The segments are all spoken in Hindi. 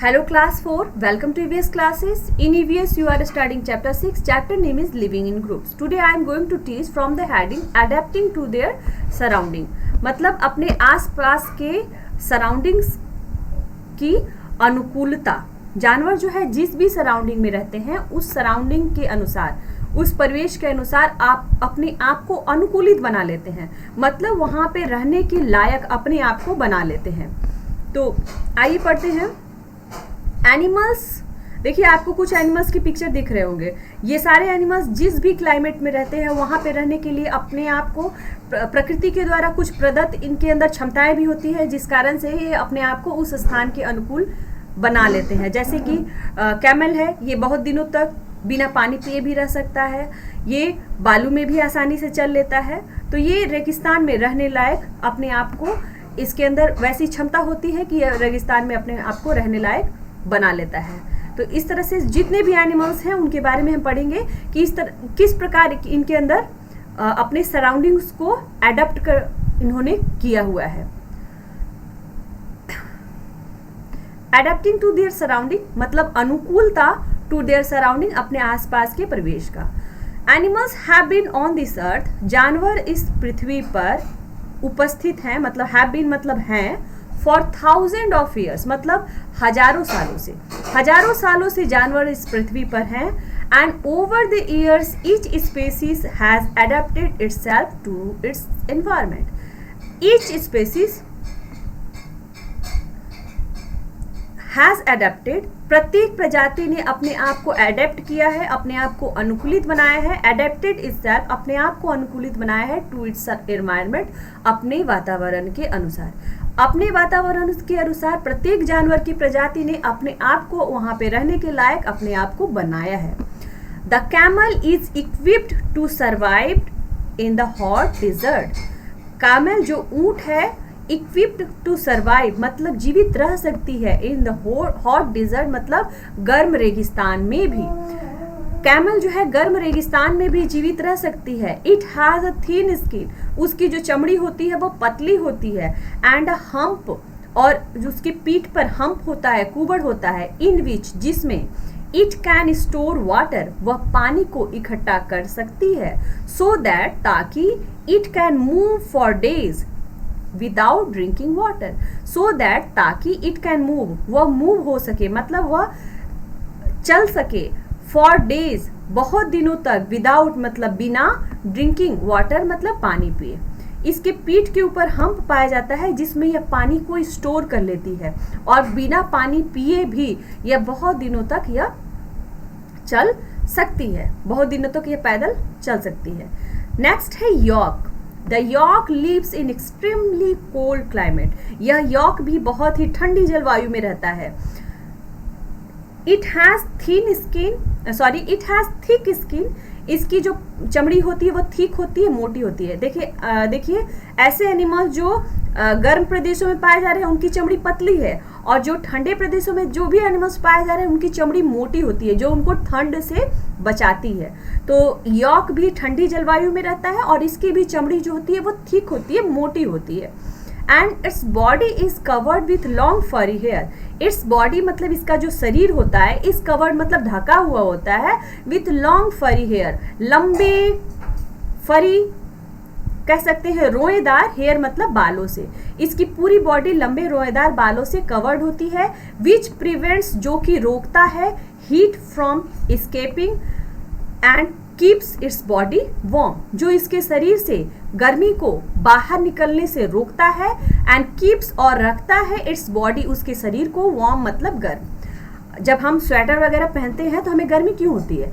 Hello class 4, welcome to EVS classes. In EVS you are studying chapter 6. Chapter name is living in groups. Today I am going to teach from the heading adapting to their surrounding. मतलब अपने आसपास के सराउंडिंग्स की अनुकूलता। जानवर जो है जिस भी सराउंडिंग में रहते हैं उस सराउंडिंग के अनुसार, उस परिवेश के अनुसार आप अपने आप को अनुकूलित बना लेते हैं, मतलब वहाँ पे रहने के लायक अपने आप को बना लेते हैं। तो आइए पढ़ते हैं। एनिमल्स, देखिए आपको कुछ एनिमल्स की पिक्चर दिख रहे होंगे। ये सारे एनिमल्स जिस भी क्लाइमेट में रहते हैं वहाँ पे रहने के लिए अपने आप को प्रकृति के द्वारा कुछ प्रदत्त इनके अंदर क्षमताएं भी होती है, जिस कारण से ये अपने आप को उस स्थान के अनुकूल बना लेते हैं। जैसे कि कैमल है, ये बहुत दिनों तक बिना पानी पिए भी रह सकता है, ये बालू में भी आसानी से चल लेता है। तो ये रेगिस्तान में रहने लायक अपने आप को, इसके अंदर वैसी क्षमता होती है कि ये रेगिस्तान में अपने आप को रहने लायक बना लेता है। तो इस तरह से जितने भी एनिमल्स हैं उनके बारे में हम पढ़ेंगे कि किस प्रकार इनके अंदर अपने सराउंडिंग्स को एडप्ट कर इन्होंने किया हुआ है। एडेप्टिंग टू देयर सराउंडिंग मतलब अनुकूलता टू देयर सराउंडिंग, अपने आसपास के परिवेश का। Animals have been on this earth, जानवर इस पृथ्वी पर उपस्थित हैं, मतलब हैव बीन मतलब हैं, फॉर थाउजेंड ऑफ ईयर्स मतलब हजारों सालों से जानवर इस पृथ्वी पर हैं। And over the years each species has adapted itself to its environment. Each species has adapted, प्रत्येक प्रजाति ने अपने आप को एडेप्ट किया है, अपने आप को अनुकूलित बनाया है। एडेप्टेड इटसेल्फ अपने आप को अनुकूलित बनाया है, टू इट्स एनवायरनमेंट अपने वातावरण के अनुसार। अपने वातावरण के अनुसार प्रत्येक जानवर की प्रजाति ने अपने आप को वहां पे रहने के लायक अपने आप को बनाया है। The camel is equipped to survive in the hot desert. Camel जो ऊंट है, इक्विप्ड टू सर्वाइव मतलब जीवित रह सकती है, इन द हॉट डिजर्ट मतलब गर्म रेगिस्तान में भी। कैमल जो है गर्म रेगिस्तान में भी जीवित रह सकती है। It has a thin skin, उसकी जो चमड़ी होती है वो पतली होती है। एंड अ हम्प, और उसकी पीठ पर हम्प होता है, कुबड़ होता है। इन विच जिसमें इट कैन स्टोर वाटर, वह पानी को इकट्ठा कर सकती है। सो दैट ताकि it can move for days without drinking water. So that ताकि इट कैन मूव, वह मूव हो सके मतलब वह चल सके, फॉर डेज बहुत दिनों तक, विदाउट मतलब बिना, ड्रिंकिंग वाटर मतलब पानी पिए। इसके पीठ के ऊपर हम्प पाया जाता है जिसमें यह पानी को स्टोर कर लेती है, और बिना पानी पिए भी यह बहुत दिनों तक यह चल सकती है, बहुत दिनों तक यह पैदल चल सकती है। नेक्स्ट है yak. The yak lives in extremely cold climate. यह यॉक भी बहुत ही ठंडी जलवायु में रहता है। इट हैज थिक स्किन, इसकी जो चमड़ी होती है वो थिक होती है, मोटी होती है। देखिए ऐसे एनिमल्स जो गर्म प्रदेशों में पाए जा रहे हैं उनकी चमड़ी पतली है, और जो ठंडे प्रदेशों में जो भी एनिमल्स पाए जा रहे हैं उनकी चमड़ी मोटी होती है, जो उनको ठंड से बचाती है। तो यॉक भी ठंडी जलवायु में रहता है और इसकी भी चमड़ी जो होती है वो थिक होती है, मोटी होती है। And its body is covered with long फरी हेयर। इट्स बॉडी मतलब इसका जो शरीर होता है, इज कवर्ड मतलब ढका हुआ होता है, विथ लॉन्ग फरी हेयर, लंबे फरी कह सकते हैं, रोएदार, हेयर मतलब बालों से। इसकी पूरी बॉडी लंबे रोएदार बालों से कवर्ड होती है। विच प्रिवेंट्स जो कि रोकता है, heat from escaping and keeps its body warm, जो इसके शरीर से गर्मी को बाहर निकलने से रोकता है। एंड कीप्स और रखता है इट्स बॉडी उसके शरीर को वार्म मतलब गर्म। जब हम स्वेटर वगैरह पहनते हैं तो हमें गर्मी क्यों होती है?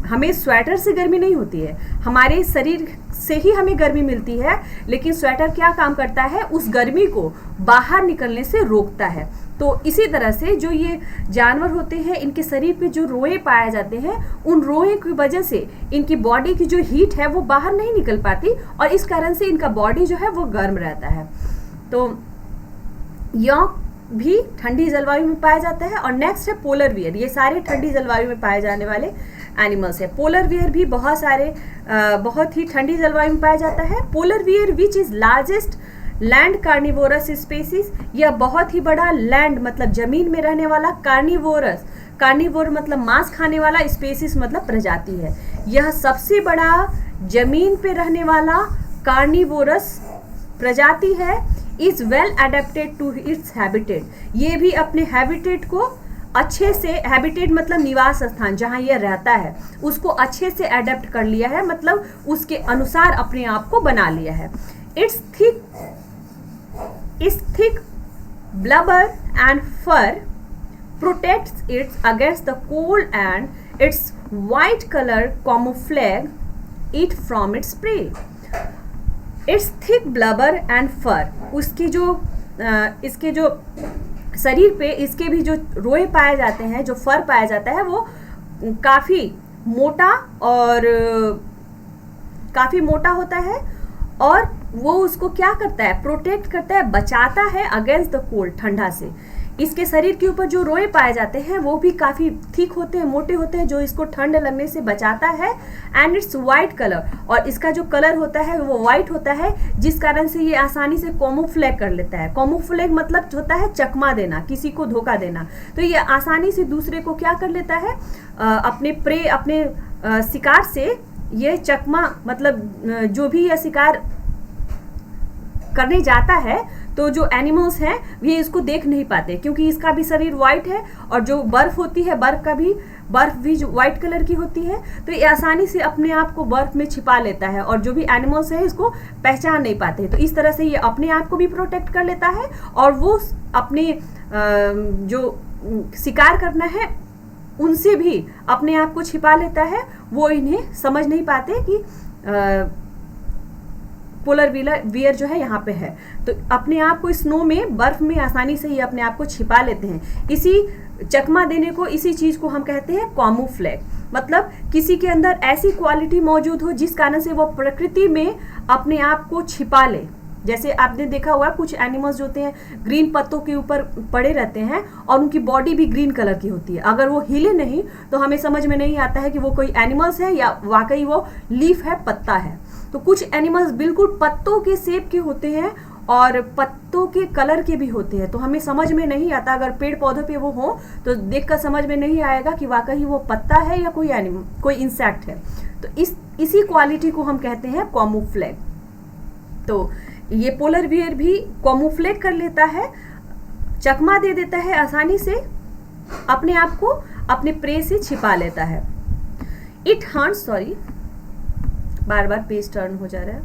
हमें स्वेटर से गर्मी नहीं होती है, हमारे शरीर से ही हमें गर्मी मिलती है, लेकिन स्वेटर क्या काम करता है, उस गर्मी को बाहर निकलने से रोकता है। तो इसी तरह से जो ये जानवर होते हैं, इनके शरीर पे जो रोए पाए जाते हैं, उन रोए की वजह से इनकी बॉडी की जो हीट है वो बाहर नहीं निकल पाती, और इस कारण से इनका बॉडी जो है वो गर्म रहता है। तो यॉक भी ठंडी जलवायु में पाया जाता है। और नेक्स्ट है पोलर बियर। ये सारे ठंडी जलवायु में पाए जाने वाले एनिमल्स है। पोलर बियर भी बहुत ही ठंडी जलवायु में पाया जाता है। Polar bear which is largest land carnivorous species, यह बहुत ही बड़ा लैंड मतलब जमीन में रहने वाला कार्निवोरस, कार्निवोर मतलब मांस खाने वाला, स्पेसीज मतलब प्रजाति है। यह सबसे बड़ा जमीन पे रहने वाला कार्निवोरस प्रजाति है। Is well adapted to its habitat, ये भी अपने हैबिटेट को अच्छे से, हैबिटेट मतलब निवास स्थान जहाँ यह रहता है, उसको अच्छे से एडेप्ट कर लिया है, मतलब उसके अनुसार अपने आप को बना लिया है। It's thick blubber and fur protects it against the cold and its white color camouflage it from its prey. Its thick blubber and fur, उसकी जो इसके जो शरीर पे इसके भी जो रोए पाए जाते हैं, जो फर पाया जाता है, वो काफ़ी मोटा और काफ़ी मोटा होता है और वो उसको क्या करता है, प्रोटेक्ट करता है, बचाता है अगेंस्ट द कोल्ड, ठंडा से। इसके शरीर के ऊपर जो रोए पाए जाते हैं वो भी काफ़ी थिक होते हैं, मोटे होते हैं, जो इसको ठंड लगने से बचाता है। एंड इट्स वाइट कलर, और इसका जो कलर होता है वो वाइट होता है, जिस कारण से ये आसानी से कैमोफ्लेज कर लेता है। कैमोफ्लेज मतलब होता है चकमा देना, किसी को धोखा देना। तो ये आसानी से दूसरे को क्या कर लेता है, अपने प्रे, अपने शिकार से ये चकमा, मतलब जो भी यह शिकार करने जाता है तो जो एनिमल्स हैं ये इसको देख नहीं पाते, क्योंकि इसका भी शरीर वाइट है और जो बर्फ होती है, बर्फ भी वाइट कलर की होती है, तो ये आसानी से अपने आप को बर्फ में छिपा लेता है और जो भी एनिमल्स हैं इसको पहचान नहीं पाते। तो इस तरह से ये अपने आप को भी प्रोटेक्ट कर लेता है और वो अपने जो शिकार करना है उनसे भी अपने आप को छिपा लेता है। वो इन्हें समझ नहीं पाते कि पोलर बियर जो है यहाँ पे है, तो अपने आप को स्नो में, बर्फ में आसानी से ये अपने आप को छिपा लेते हैं। इसी चकमा देने को, इसी चीज को हम कहते हैं कैमोफ्लेज, मतलब किसी के अंदर ऐसी क्वालिटी मौजूद हो जिस कारण से वो प्रकृति में अपने आप को छिपा ले। जैसे आपने देखा हुआ कुछ एनिमल्स जो होते हैं ग्रीन पत्तों के ऊपर पड़े रहते हैं और उनकी बॉडी भी ग्रीन कलर की होती है, अगर वो हिले नहीं तो हमें समझ में नहीं आता है कि वो कोई एनिमल्स है या वाकई वो लीफ है, पत्ता है। तो कुछ एनिमल्स बिल्कुल पत्तों के शेप के होते हैं और पत्तों के कलर के भी होते हैं, तो हमें समझ में नहीं आता, अगर पेड़ पौधों पे वो हो तो देखकर समझ में नहीं आएगा कि वाकई वो पत्ता है या कोई एनिमल, कोई इंसेक्ट है। तो इसी क्वालिटी को हम कहते हैं कैमोफ्लेज। तो ये पोलर बियर भी कैमोफ्लेज कर लेता है, चकमा दे देता है, आसानी से अपने आप को अपने प्रे से छिपा लेता है। It hunts, sorry bar bar page turn हो जा रहा है।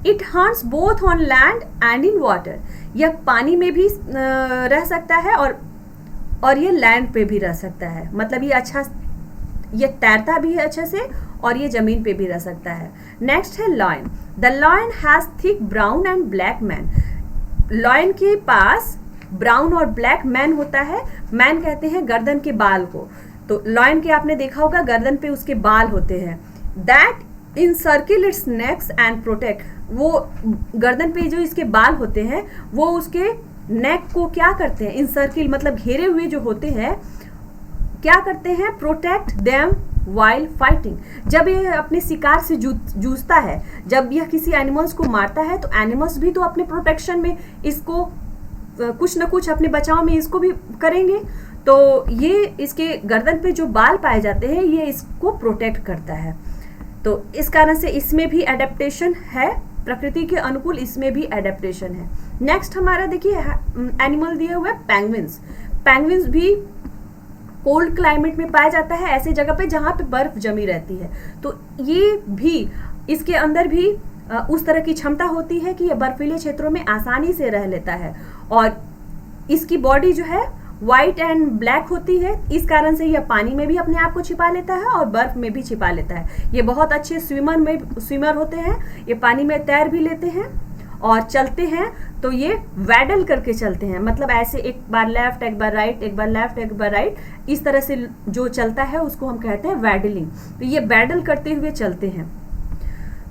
It hunts both on land and in water, यह पानी में भी रह सकता है और ये लैंड पे भी रह सकता है, मतलब ये तैरता भी है अच्छा से और ये जमीन पे भी रह सकता है। नेक्स्ट है lion. The lion has thick brown and black man, lion के पास ब्राउन और ब्लैक मैन होता है। मैन कहते हैं गर्दन के बाल को, तो लॉयन के आपने देखा होगा गर्दन पे उसके बाल होते हैं। That in circle it's next and protect, वो गर्दन पे जो इसके बाल होते हैं वो उसके नेक को क्या करते हैं, इन सर्किल मतलब घेरे हुए जो होते हैं, क्या करते हैं, प्रोटेक्ट देम वाइल फाइटिंग। जब यह अपने शिकार से जूझता है, जब यह किसी एनिमल्स को मारता है, तो एनिमल्स भी तो अपने प्रोटेक्शन में इसको कुछ न कुछ अपने बचाव में इसको भी करेंगे। तो ये इसके गर्दन पे जो बाल पाए जाते हैं ये इसको प्रोटेक्ट करता है। तो इस कारण से इसमें भी एडेप्टेशन है, प्रकृति के अनुकूल इसमें भी एडेप्टेशन है। नेक्स्ट हमारा देखिए एनिमल दिया हुआ है पेंगुइन्स। पेंगुइन्स भी कोल्ड क्लाइमेट में पाया जाता है, ऐसे जगह पे जहाँ पे बर्फ जमी रहती है। तो ये भी, इसके अंदर भी उस तरह की क्षमता होती है कि यह बर्फीले क्षेत्रों में आसानी से रह लेता है और इसकी बॉडी जो है वाइट एंड ब्लैक होती है, इस कारण से यह पानी में भी अपने आप को छिपा लेता है और बर्फ में भी छिपा लेता है। ये बहुत अच्छे स्विमर होते हैं, ये पानी में तैर भी लेते हैं और चलते हैं तो ये वैडल करके चलते हैं, मतलब ऐसे एक बार लेफ्ट एक बार राइट, एक बार लेफ्ट एक बार राइट, इस तरह से जो चलता है उसको हम कहते हैं वैडलिंग। तो ये वैडल करते हुए चलते हैं।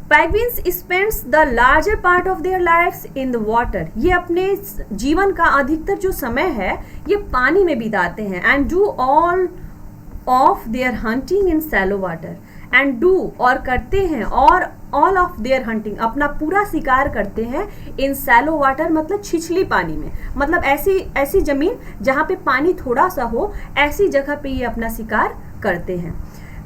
Penguins spends the larger part of their lifes in the water, ये अपने जीवन का अधिकतर जो समय है ये पानी में बिताते हैं। And do all of their hunting in shallow water, and do और करते हैं और ऑल ऑफ देयर हंटिंग, अपना पूरा शिकार करते हैं इन सैलो वाटर, मतलब छिछली पानी में, मतलब ऐसी जमीन जहाँ पे पानी थोड़ा सा हो, ऐसी जगह पे ये अपना शिकार करते हैं।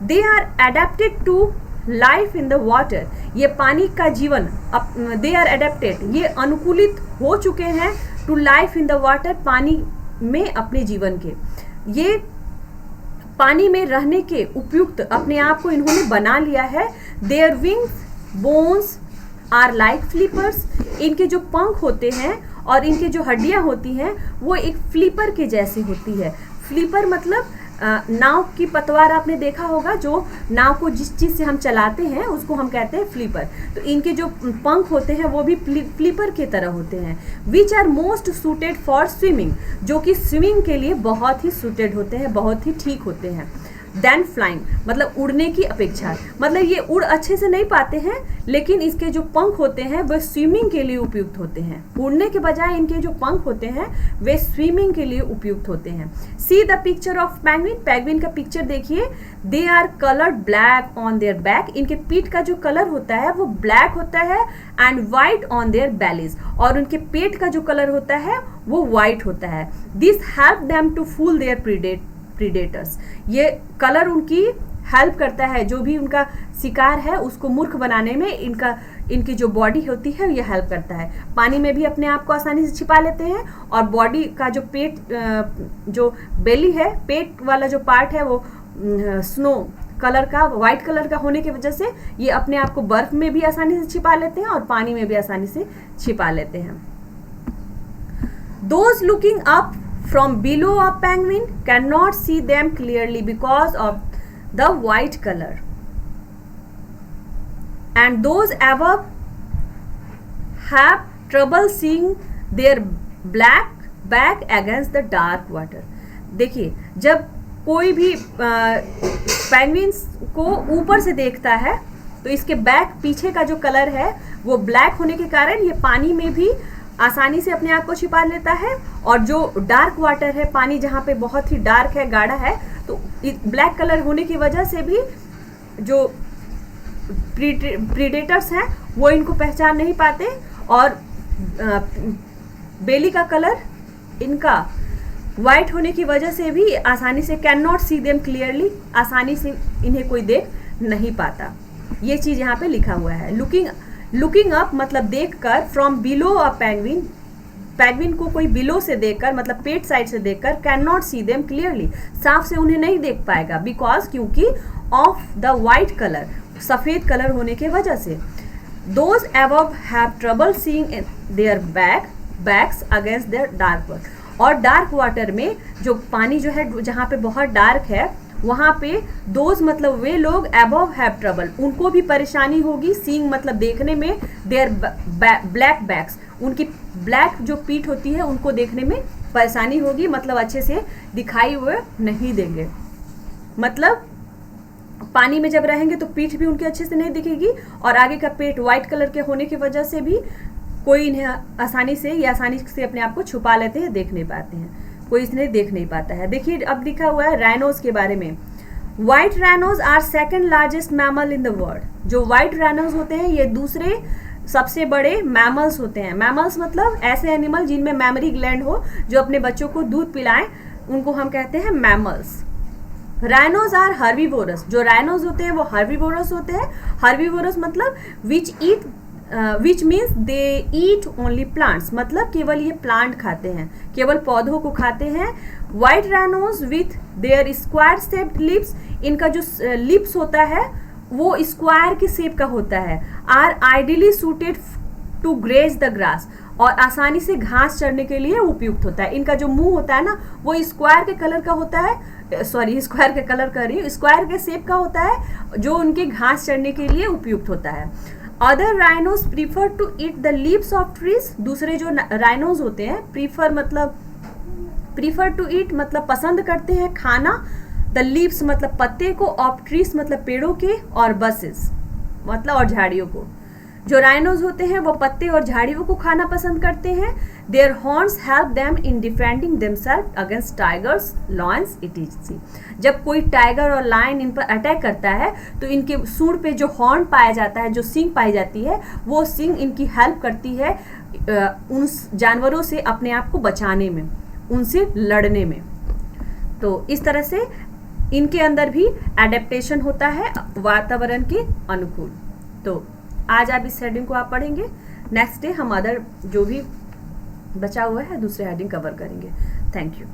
They are adapted to life in the water, ये पानी का जीवन, दे आर एडेप्टेड, ये अनुकूलित हो चुके हैं to life in the water, पानी में अपने जीवन के, ये पानी में रहने के उपयुक्त अपने आप को इन्होंने बना लिया है। Their wings bones are like flippers, इनके जो पंख होते हैं और इनके जो हड्डियां होती हैं वो एक फ्लिपर के जैसी होती है। फ्लिपर मतलब नाव की पतवार आपने देखा होगा, जो नाव को जिस चीज़ से हम चलाते हैं उसको हम कहते हैं फ्लिपर। तो इनके जो पंख होते हैं वो भी फ्लिपर की तरह होते हैं। Which are most suited for swimming, जो कि स्विमिंग के लिए बहुत ही सूटेड होते हैं, बहुत ही ठीक होते हैं। देन फ्लाइंग, मतलब उड़ने की अपेक्षा, मतलब ये उड़ अच्छे से नहीं पाते हैं, लेकिन इसके जो पंख होते हैं वह स्विमिंग के लिए उपयुक्त होते हैं। उड़ने के बजाय इनके जो पंख होते हैं वे स्विमिंग के लिए उपयुक्त होते हैं। See the picture of penguin, penguin का पिक्चर देखिए। They are coloured black on their back, इनके पीठ का जो कलर होता है वो ब्लैक होता है, एंड वाइट ऑन देयर बेलीज, और उनके पेट का जो कलर होता है वो वाइट होता है। This help them to fool their predators, ये कलर उनकी हेल्प करता है, जो भी उनका शिकार है उसको मूर्ख बनाने में इनकी जो बॉडी होती है ये हेल्प करता है। पानी में भी अपने आप को आसानी से छिपा लेते हैं, और बॉडी का जो पेट, जो बेली है, पेट वाला जो पार्ट है वो स्नो कलर का, वाइट कलर का होने की वजह से ये अपने आप को बर्फ में भी आसानी से छिपा लेते हैं और पानी में भी आसानी से छिपा लेते हैं। Those looking up from below a penguin cannot see them clearly because of the white color, and those above have trouble seeing their black back against the dark water। देखिए, जब कोई भी पेंगुइन्स को ऊपर से देखता है तो इसके बैक, पीछे का जो कलर है वो ब्लैक होने के कारण ये पानी में भी आसानी से अपने आप को छिपा लेता है, और जो डार्क वाटर है, पानी जहाँ पे बहुत ही डार्क है, गाढ़ा है, तो ब्लैक कलर होने की वजह से भी जो प्रीडेटर्स हैं वो इनको पहचान नहीं पाते, और बेली का कलर इनका वाइट होने की वजह से भी आसानी से, can not see them clearly, आसानी से इन्हें कोई देख नहीं पाता। ये चीज़ यहाँ पे लिखा हुआ है। लुकिंग अप मतलब देखकर, from below a penguin, penguin को कोई बिलो से देखकर, मतलब पेट साइड से देखकर, can not see them clearly, साफ से उन्हें नहीं देख पाएगा, बिकॉज, क्योंकि ऑफ द वाइट कलर, सफ़ेद कलर होने की वजह से। Those above have trouble seeing their backs against their dark water, और डार्क वाटर में जो पानी जो है, जहाँ पे बहुत डार्क है, वहाँ पे दोज मतलब वे लोग, अबव हैव ट्रबल, उनको भी परेशानी होगी, सीइंग मतलब देखने में, देयर ब्लैक बैक्स, उनकी ब्लैक जो पीठ होती है उनको देखने में परेशानी होगी, मतलब अच्छे से दिखाई हुए नहीं देंगे। मतलब पानी में जब रहेंगे तो पीठ भी उनकी अच्छे से नहीं दिखेगी, और आगे का पेट वाइट कलर के होने की वजह से भी कोई इन्हें आसानी से अपने आप को छुपा लेते हैं, देख नहीं पाते हैं, कोई इसने देख नहीं पाता है। देखिए अब लिखा हुआ है राइनोज के बारे में। White rhinos are second largest mammal in the world. जो व्हाइट राइनोज होते हैं ये दूसरे सबसे बड़े मैमल्स होते हैं। मैमल्स मतलब ऐसे एनिमल जिनमें मेमोरी ग्लैंड हो, जो अपने बच्चों को दूध पिलाएं, उनको हम कहते हैं मैमल्स। Rhinos are herbivorous. जो राइनोज होते हैं वो हर्बीवोरस होते हैं। हर्बीवोरस मतलब which means they eat only plants, मतलब केवल ये प्लांट खाते हैं, केवल पौधों को खाते हैं। White rhinos with their square shaped lips, इनका जो लिप्स होता है वो स्क्वायर के शेप का होता है। Are ideally suited to graze the grass, और आसानी से घास चढ़ने के लिए उपयुक्त होता है। इनका जो मुंह होता है ना वो स्क्वायर के कलर का होता है, स्क्वायर के कलर कर रही हूँ, स्क्वायर के शेप का होता है, जो उनके घास चढ़ने के लिए उपयुक्त होता है। Other rhinos prefer to eat the leaves of trees. दूसरे जो राइनोज होते हैं, प्रीफर टू ईट मतलब पसंद करते हैं खाना, द लीव्स मतलब पत्ते को, ऑफ ट्रीज मतलब पेड़ों के, और बसेस मतलब और झाड़ियों को। जो राइनोज होते हैं वो पत्ते और झाड़ियों को खाना पसंद करते हैं। Their horns help them in defending themselves against tigers, lions etc. जब कोई टाइगर और लायन इन पर अटैक करता है तो इनके सूंड पे जो हॉर्न पाया जाता है, जो सींग पाई जाती है, वो सींग इनकी हेल्प करती है उन जानवरों से अपने आप को बचाने में, उनसे लड़ने में। तो इस तरह से इनके अंदर भी एडेप्टेशन होता है वातावरण के अनुकूल। तो आज आप इस हेडिंग को आप पढ़ेंगे, नेक्स्ट डे हम अदर जो भी बचा हुआ है दूसरे हेडिंग कवर करेंगे। Thank you.